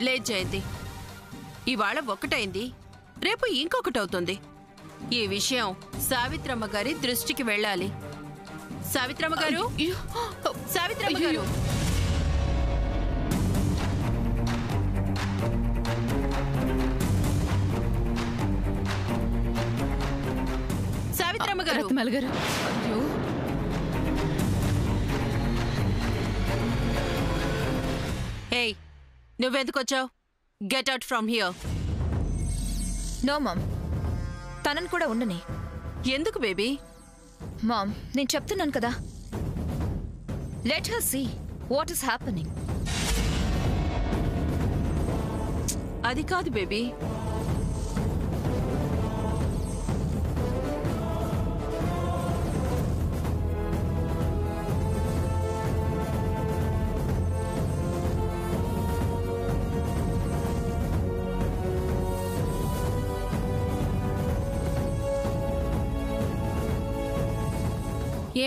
లేదు జయంతి, ఇవాళ ఒకటైంది, రేపు ఇంకొకటవుతుంది. ఈ విషయం సావిత్రమ్మ గారి దృష్టికి వెళ్ళాలి. సావిత్రమ్మ గారు, సావిత్రమ్మ గారు, సావిత్రమ్మ గారు, రత్నమాల గారు. అయ్యో, ఏయ్, నువ్వెందుకొచ్చావు? Get out from here. No mom, తనను కూడా ఉండని. ఎందుకు బేబీ? మామ్, నేను చెప్తున్నాను కదా, let her see what is happening. అది కాదు బేబీ.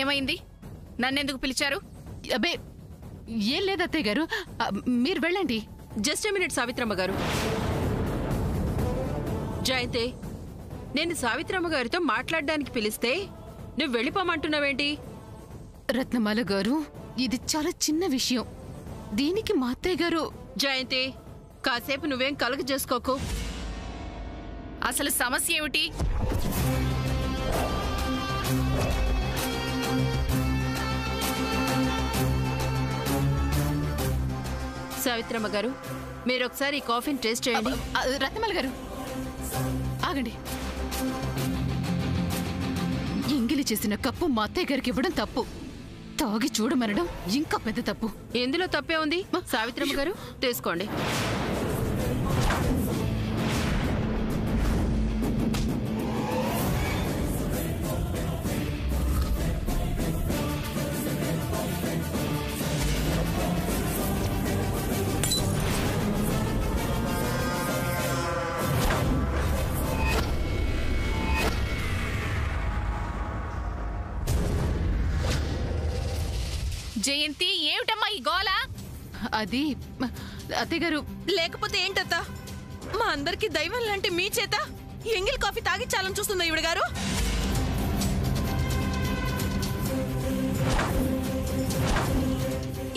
ఏమైంది? నన్నెందుకు పిలిచారు? అబ్బే, ఏం లేదు అత్తయ్య గారు, మీరు వెళ్ళండి. జస్ట్ ఎ మినిట్ సావిత్రమ్మ గారు. జయంతి, నేను సావిత్రమ్మ గారితో మాట్లాడడానికి పిలిస్తే నువ్వు వెళ్ళిపోమంటున్నావేంటి? రత్నమాల గారు, ఇది చాలా చిన్న విషయం, దీనికి మా అత్తయ్య గారు. జయంతి, కాసేపు నువ్వేం కలగ చేసుకోకు. అసలు సమస్య ఏమిటి? సావిత్రమ్మ గారు, మీరు ఒకసారి ఈ కాఫీని టేస్ట్ చేయండి. రత్నమాల గారు, ఆగండి. ఎంగిలి చేసిన కప్పు మా అత్తయ్య గారికి ఇవ్వడం తప్పు, తాగి చూడమనడం ఇంకా పెద్ద తప్పు. ఎందులో తప్పే ఉంది? సావిత్రమ్మ గారు, తీసుకోండి. జయంతి, ఏమిటమ్మా ఈ గోల? అది అత్తయ్య గారు. లేకపోతే ఏంటత్తా, మా అందరికి దైవం లాంటి మీ చేత ఎంగిల్ కాఫీ తాగించాలని చూస్తుందా ఈవిడ గారు?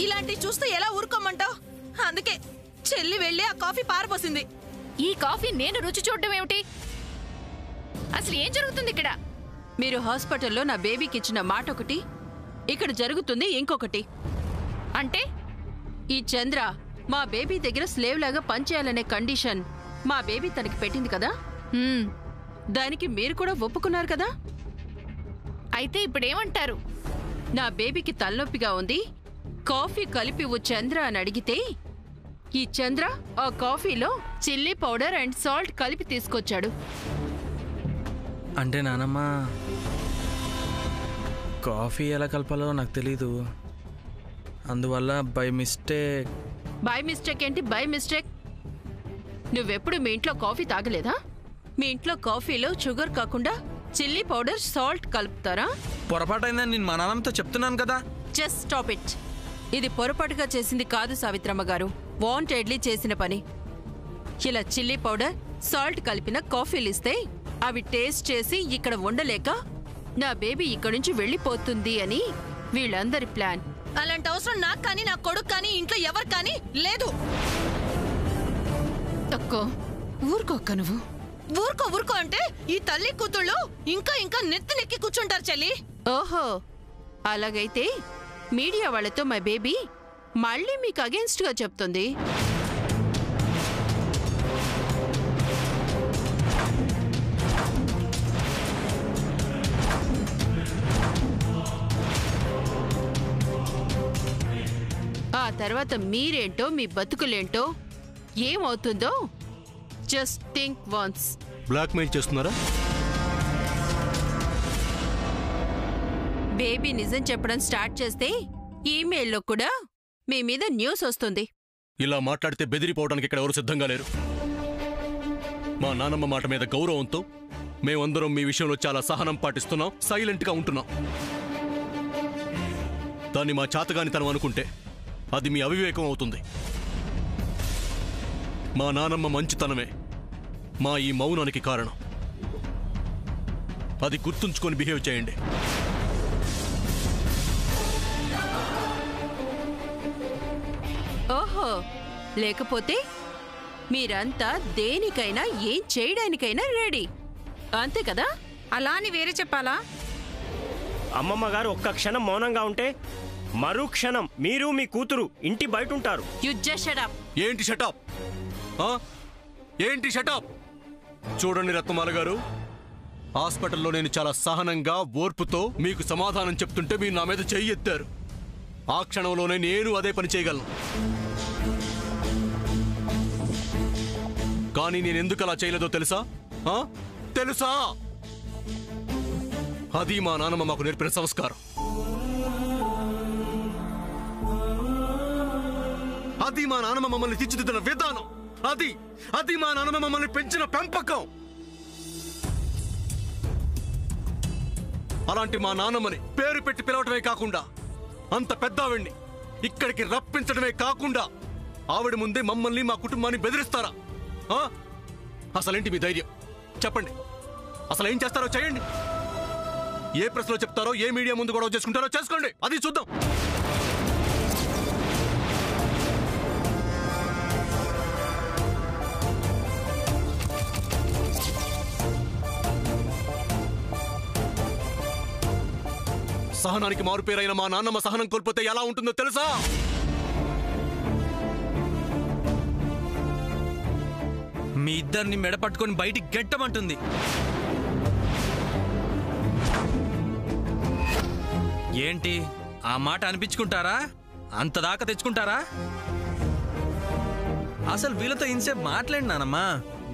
ఇలాంటి చూస్తే ఎలా ఊరుకోమంటావు? అందుకే చెల్లి వెళ్ళి ఆ కాఫీ పారపోసింది. ఈ కాఫీ నేను రుచి చూడడం ఏమిటి? అసలు ఏం జరుగుతుంది ఇక్కడ? మీరు హాస్పిటల్లో నా బేబీకి ఇచ్చిన మాట ఒకటి, ఇక్కడ జరుగుతుంది ఇంకొకటి. అంటే ఈ చంద్ర మా బేబీ దగ్గర స్లేవ్ లాగా పనిచేయాలనే కండిషన్ మా బేబీ తనకి పెట్టింది కదా, దానికి మీరు కూడా ఒప్పుకున్నారు కదా. అయితే ఇప్పుడేమంటారు? నా బేబీకి తలనొప్పిగా ఉంది, కాఫీ కలిపివు చంద్ర అని అడిగితే ఈ చంద్ర ఆ కాఫీలో చిల్లీ పౌడర్ అండ్ సాల్ట్ కలిపి తీసుకొచ్చాడు. అంటే నానమ్మ, కాఫీ ఎలా కలపాలో నాకు తెలీదు, అందువల్ల బై మిస్టేక్. బై మిస్టేక్ ఏంటి? By mistake? నువ్వెప్పుడు మీ ఇంట్లో కాఫీ తాగలేదా? మీ ఇంట్లో కాఫీలో షుగర్ కాకుండా చిల్లీ పౌడర్ సాల్ట్ కలుపుతారా? పొరపాటైందని నేను మా నాన్నమ్మతో చెప్తున్నాను కదా. Just stop it. ఇది పొరపాటుగా చేసింది కాదు సావిత్రమ్మ గారు, వాంటెడ్లీ చేసిన పని. ఇలా చిల్లీ పౌడర్ సాల్ట్ కలిపిన కాఫీలు ఇస్తే అవి టేస్ట్ చేసి ఇక్కడ ఉండలేక నా బేబీ ఇక్కడి నుంచి వెళ్ళిపోతుంది అని వీళ్ళందరి ప్లాన్. అలాంటి అవసరం నాకు కానీ నా కొడుకు కానీ ఇంట్లో ఎవరు కానీ లేదు. అక్కో, ఊరుకో అక్క. నువ్వు ఊరుకో ఊరుకో అంటే ఈ తల్లి కూతుళ్ళు ఇంకా ఇంకా నెత్తి నెక్కి కూర్చుంటారు చెల్లి. ఓహో, అలాగైతే మీడియా వాళ్ళతో మా బేబీ మళ్ళీ మీకు అగేన్స్ట్ గా చెప్తుంది. ఆ తర్వాత మీరేంటో మీ బతుకులేంటో ఏమవుతుందో జస్ట్ థింక్ వన్స్. బ్లాక్మెయిల్ చేస్తున్నారా? బేబీ నిజం చెప్పడం స్టార్ట్ చేస్తే ఈమెయిల్లో కూడా మీ మీద న్యూస్ వస్తుంది. ఇలా మాట్లాడితే బెదిరిపోవడానికి ఇక్కడ ఎవరు సిద్ధంగా లేరు. మా నానమ్మ మాట మీద గౌరవంతో మేమందరం మీ విషయంలో చాలా సహనం పాటిస్తున్నాం, సైలెంట్గా ఉంటున్నాం. దాన్ని మా చాతగానితనం అనుకుంటే అది మీ అవివేకం అవుతుంది. మా నానమ్మ మంచితనమే మా ఈ మౌనానికి కారణం. అది గుర్తుంచుకొని బిహేవ్ చేయండి. ఓహో, లేకపోతే మీరంతా దేనికైనా ఏం చేయడానికైనా రెడీ, అంతే కదా? అలా అని వేరే చెప్పాలా? అమ్మమ్మ గారు ఒక్క క్షణం మౌనంగా ఉంటే మరో క్షణం మీరు మీ కూతురు ఇంటి బయట ఉంటారు. You just shut up. ఏంటి షటప్? ఏంటి షటప్? చూడండి రత్నమాల గారు, హాస్పిటల్లో నేను చాలా సహనంగా ఓర్పుతో మీకు సమాధానం చెప్తుంటే మీరు నా మీద చెయ్యి ఎత్తారు. ఆ క్షణంలోనే నేను అదే పని చేయగలను. కానీ నేను ఎందుకు అలా చేయలేదో తెలుసా? తెలుసా? అది మా నాన్నమ్మ మాకు నేర్పిన సంస్కారం. అది మా నాన్నమ్మ మమ్మల్ని తీర్చిదిద్దిన విధానం. అది మా నాన్నమ్మ మమ్మల్ని పెంచిన పెంపకం. అలాంటి మా నాన్నమ్మని పేరు పెట్టి పిలవటమే కాకుండా, అంత పెద్ద ఆవిడ్ని ఇక్కడికి రప్పించడమే కాకుండా, ఆవిడ ముందే మమ్మల్ని మా కుటుంబాన్ని బెదిరిస్తారా? అసలేంటి మీ ధైర్యం? చెప్పండి. అసలు ఏం చేస్తారో చేయండి. ఏ ప్రెస్లో చెప్తారో, ఏ మీడియా ముందు గొడవ చేసుకుంటారో చేసుకోండి. అది చూద్దాం. సహనానికి మారుపేరైన మా నాన్నమ్మ సహనం కోల్పోతే ఎలా ఉంటుందో తెలుసా? మీ ఇద్దరిని మెడపట్టుకొని బయటికి గెట్టమంటుంది. ఏంటి ఆ మాట అనిపించుకుంటారా? అంతదాకా తెచ్చుకుంటారా? అసలు వీళ్ళతో ఇంసేపు మాట్లాడి నానమ్మా.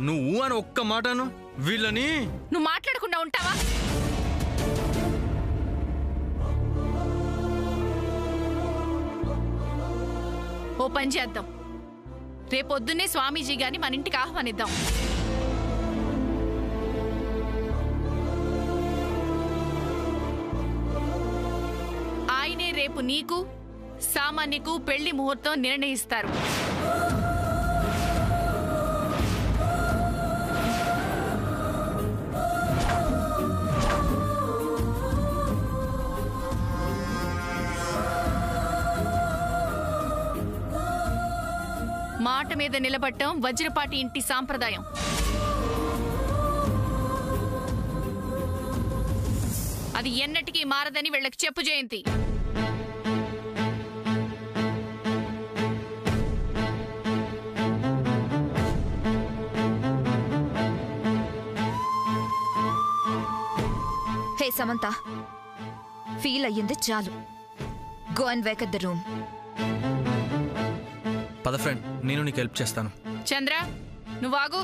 నువ్వు అని ఒక్క మాటను వీళ్ళని. నువ్వు మాట్లాడకుండా ఉంటావా? ఓ పని చేద్దాం, రేపొద్దున్నే స్వామీజీ గారిని మన ఇంటికి ఆహ్వానిద్దాం. ఆయనే రేపు నీకు సామాన్యకు పెళ్లి ముహూర్తం నిర్ణయిస్తారు. మాట మీద నిలబడటం వజ్రపాటి ఇంటి సాంప్రదాయం. అది ఎన్నటికీ మారదని వీళ్ళకి చెప్పు జయంతి. హే సమంత, ఫీల్ అయ్యింది చాలు. Go and vacate the room. పద ఫ్రెండ్, నేను నీకు హెల్ప్ చేస్తాను. చంద్ర, నువ్వు ఆగు.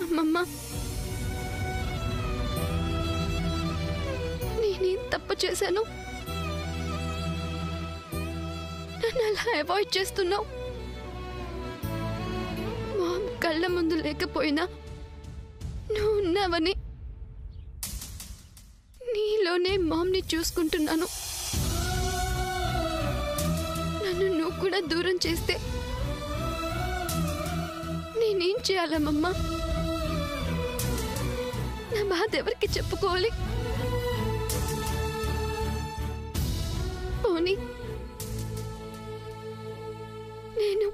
అమ్మమ్మ, నేనేం తప్పు చేశాను? నన్ను అలా అవాయిడ్ చేస్తున్నావు. మామ్ కళ్ళ ముందు లేకపోయినా నువ్వు ఉన్నావని నీలోనే మామ్ని చూసుకుంటున్నాను. నన్ను నువ్వు కూడా దూరం చేస్తే నేనేం చేయాలమ్మా? నా బాధ ఎవరికి చెప్పుకోవాలి? పోనీ నేను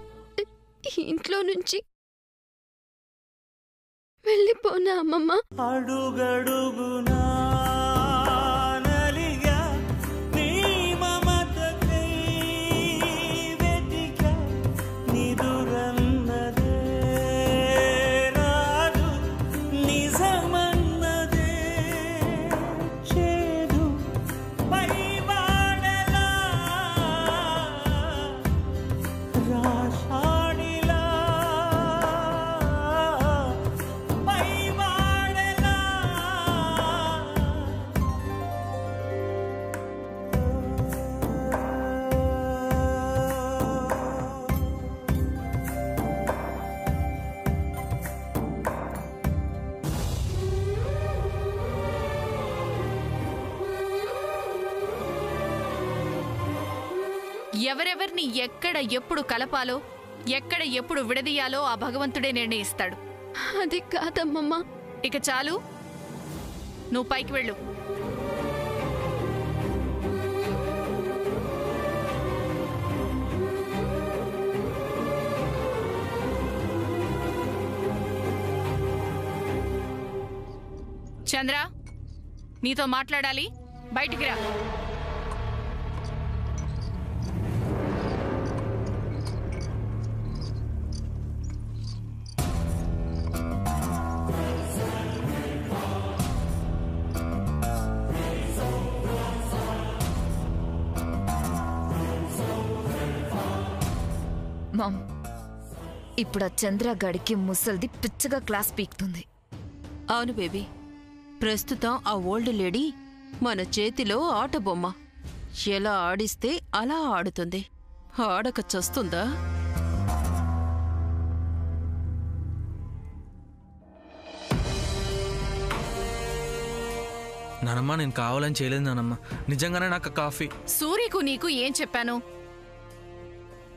ఇంట్లో నుంచి వెళ్ళిపోనా అమ్మమ్మ? అడుగడుగునా Bye. ఎవరెవర్ని ఎక్కడ ఎప్పుడు కలపాలో ఎక్కడ ఎప్పుడు విడదీయాలో ఆ భగవంతుడే నిర్ణయిస్తాడు. అది కాదమ్మమ్మ. ఇక చాలు, నువ్వు పైకి వెళ్ళు. చంద్ర, నీతో మాట్లాడాలి, బయటికి రా. మామ్, ఇప్పుడు ఆ చంద్రగాడికి ముసల్ది పిచ్చగా క్లాస్ పీక్తుంది. అవును బేబీ, ప్రస్తుతం ఆ ఓల్డ్ లేడీ మన చేతిలో ఆట బొమ్మ. ఎలా ఆడిస్తే అలా ఆడుతుంది. ఆడక చస్తుందా? నానమ్మ, నేను కావాలని చేయలేదు నానమ్మ. నిజంగానే నాకు కాఫీ. సూర్యకు నీకు ఏం చెప్పాను?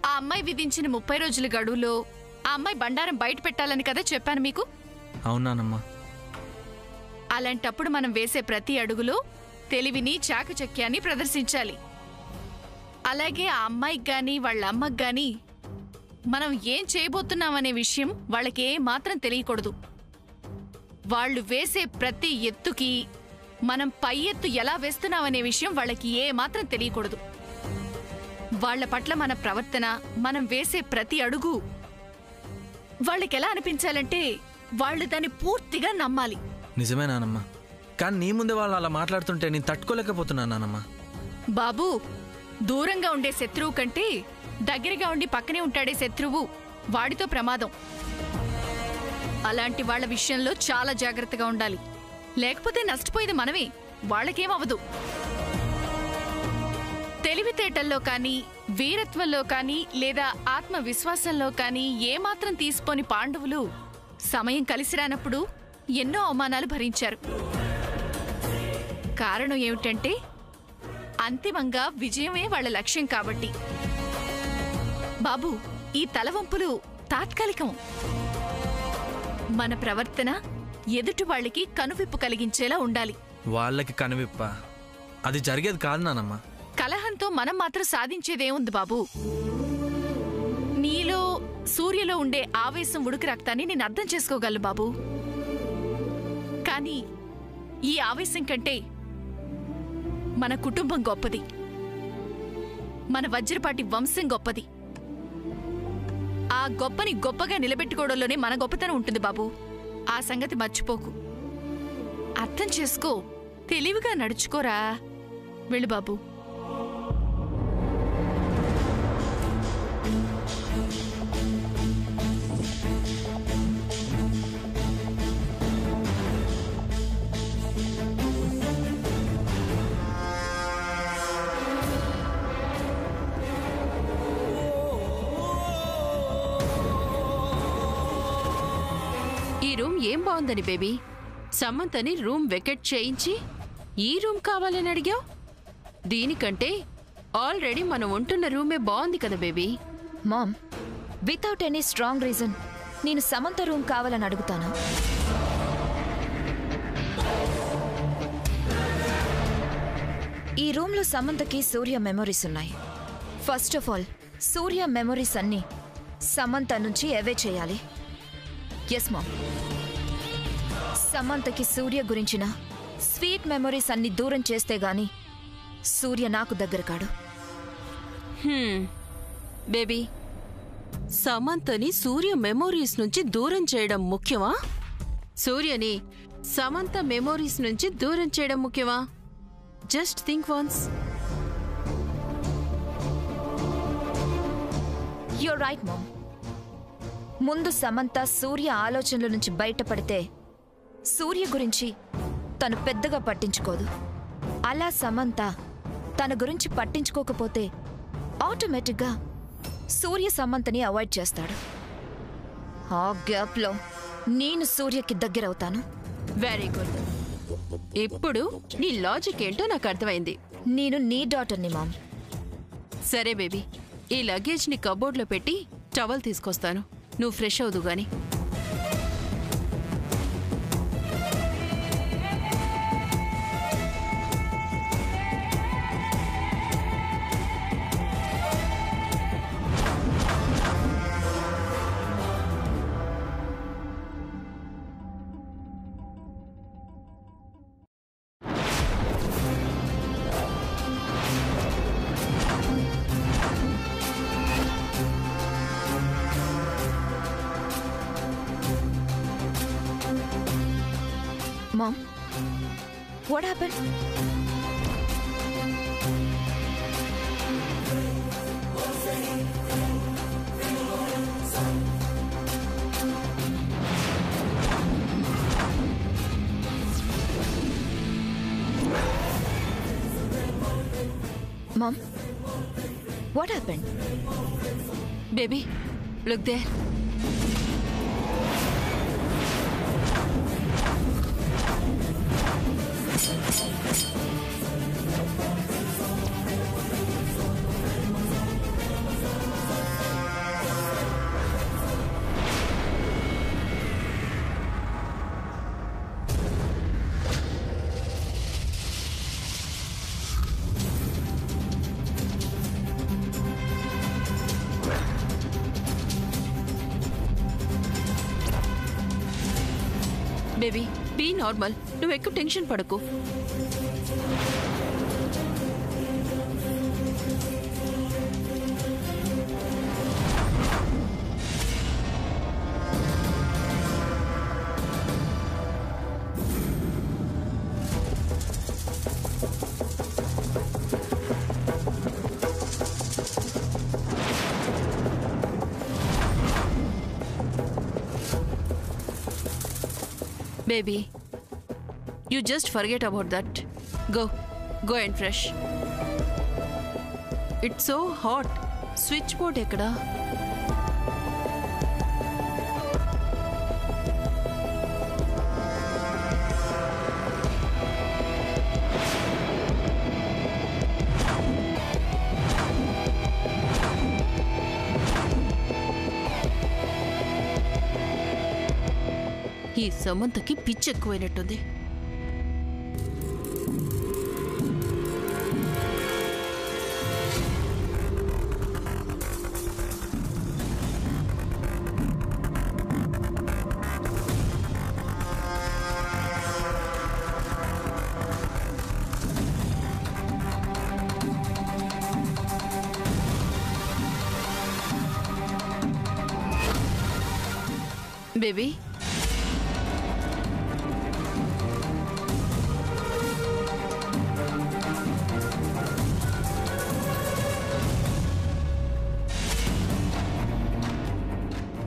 ఆ అమ్మాయి విధించిన 30 రోజుల గడువులో ఆ అమ్మాయి బండారం బయట పెట్టాలని కదా చెప్పాను మీకు. అవునానమ్మా. అలాంటప్పుడు మనం వేసే ప్రతి అడుగులో తెలివిని చాకచక్యాన్ని ప్రదర్శించాలి. అలాగే ఆ అమ్మాయికి గాని వాళ్ళ అమ్మకి గాని మనం ఏం చేయబోతున్నామనే విషయం వాళ్ళకి ఏ మాత్రం తెలియకూడదు. వాళ్ళు వేసే ప్రతి ఎత్తుకి మనం పై ఎత్తు ఎలా వేస్తున్నామనే విషయం వాళ్ళకి ఏ మాత్రం తెలియకూడదు. వాళ్ల పట్ల మన ప్రవర్తన, మనం వేసే ప్రతి అడుగు వాళ్ళకెలా అనిపించాలంటే వాళ్ళు దాన్ని పూర్తిగా నమ్మాలి. నిజమే నానమ్మ, కానీ నీ ముందే వాళ్ళు అలా మాట్లాడుతుంటే నేను తట్టుకోలేకపోతున్నాను నానమ్మ. బాబూ, దూరంగా ఉండే శత్రువు కంటే దగ్గరగా ఉండి పక్కనే ఉంటాడే శత్రువు, వాడితో ప్రమాదం. అలాంటి వాళ్ల విషయంలో చాలా జాగ్రత్తగా ఉండాలి. లేకపోతే నష్టపోయేది మనమే, వాళ్ళకేమవదు. తెలివితేటల్లో కానీ, వీరత్వంలో కానీ, లేదా ఆత్మవిశ్వాసంలో కానీ ఏమాత్రం తీసుకోని పాండవులు సమయం కలిసి రానప్పుడు ఎన్నో అవమానాలు భరించారు. కారణం ఏమిటంటే అంతిమంగా విజయమే వాళ్ళ లక్ష్యం కాబట్టి. బాబు, ఈ తలవంపులు తాత్కాలికం. మన ప్రవర్తన ఎదుటి వాళ్ళకి కనువిప్పు కలిగించేలా ఉండాలి. వాళ్ళకి కనువిప్ప? అది జరిగేది కాదు నానమ్మ. కలహంతో మనం మాత్రం సాధించేదేముంది బాబు? నీలో, సూర్యలో ఉండే ఆవేశం, ఉడుకు రక్తాన్ని నేను అర్థం చేసుకోగలను బాబు. కానీ ఈ ఆవేశం కంటే మన కుటుంబం గొప్పది, మన వజ్రపాటి వంశం గొప్పది. ఆ గొప్పని గొప్పగా నిలబెట్టుకోవడంలోనే మన గొప్పతనం ఉంటుంది బాబు. ఆ సంగతి మర్చిపోకు. అర్థం చేసుకో, తెలివిగా నడుచుకోరా. వెళ్ళు బాబు. ఈ రూమ్ ఏం బాగుందని బేబీ, సమంతని రూమ్ వెకెట్ చేయించి ఈ రూమ్ కావాలని అడిగావు. దీనికంటే ఆల్రెడీ మనం ఉంటున్న రూమే బాగుంది కదా baby. Mom, without any strong reason నేను సమంత రూమ్ కావాలని అడుగుతాను. ఈ రూమ్లో సమంతకి సూర్య మెమొరీస్ ఉన్నాయి. First of all, Surya memories అన్నీ సమంత నుంచి అవే చేయాలి. Yes ma'am. సమంతకి సూర్య గురించిన స్వీట్ మెమొరీస్ అన్ని దూరం చేస్తే గాని సూర్య నాకు దగ్గర కాడు. బేబీ, సమంతని సూర్య మెమోరీస్ నుంచి దూరం చేయడం ముఖ్యమా? సూర్యని సమంత మెమోరీస్ నుంచి దూరం చేయడం ముఖ్యమా? Just think once. You're right mom. ముందు సమంత సూర్య ఆలోచనల నుంచి బయటపడితే సూర్య గురించి తను పెద్దగా పట్టించుకోదు. అలా సమంత తన గురించి పట్టించుకోకపోతే ఆటోమేటిక్గా సూర్య సమంతని అవాయిడ్ చేస్తాడు. ఆ గ్యాప్లో నేను సూర్యకి దగ్గరవుతాను. Very good. ఇప్పుడు నీ లాజిక్ ఏంటో నాకు అర్థమైంది. నేను నీ డాటర్ని మామ్. సరే బేబీ, ఈ లగేజ్ని కబోర్డ్లో పెట్టి టవల్ తీసుకొస్తాను. నువ్వు ఫ్రెష్ అవుదు గాని. Mom, what happened? Mom, what happened? Baby, look there. Baby, be normal. నువ్వు ఎక్కువ టెన్షన్ పడకు. Baby, you just forget about that. Go and fresh. It's so hot. Switchboard ekkada? ఈ సమంతకి పిచ్చి ఎక్కువైనట్టుంది. Baby,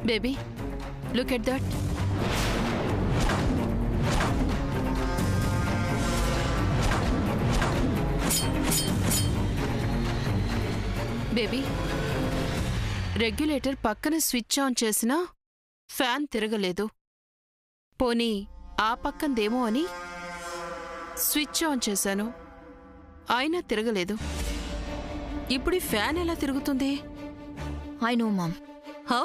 Baby, look at that. Baby, regulator పక్కన switch on చేసినా fan తిరగలేదు. పోనీ ఆ పక్కందేమో అని స్విచ్ ఆన్ చేశాను, అయినా తిరగలేదు. ఇప్పుడు ఈ ఫ్యాన్ ఎలా తిరుగుతుంది? I know, Mom. How?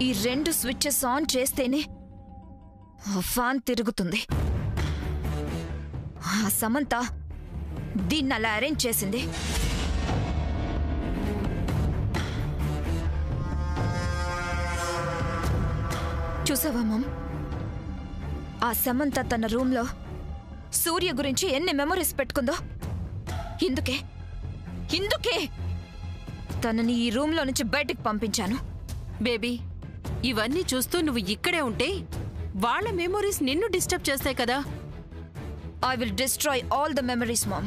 ఈ రెండు స్విచ్చెస్ ఆన్ చేస్తేనే ఫ్యాన్ తిరుగుతుంది. ఆ సమంత దీన్ని అలా అరేంజ్ చేసింది. చూసావా మమ్, ఆ సమంత తన రూమ్లో సూర్య గురించి ఎన్ని మెమరీస్ పెట్టుకుందో. ఇందుకే తనని ఈ రూమ్లో నుంచి బయటికి పంపించాను. బేబీ, ఇవన్నీ చూస్తూ నువ్వు ఇక్కడే ఉంటే వాళ్ళ మెమోరీస్ నిన్ను డిస్టర్బ్ చేస్తాయి కదా. I will destroy all the memories, Mom.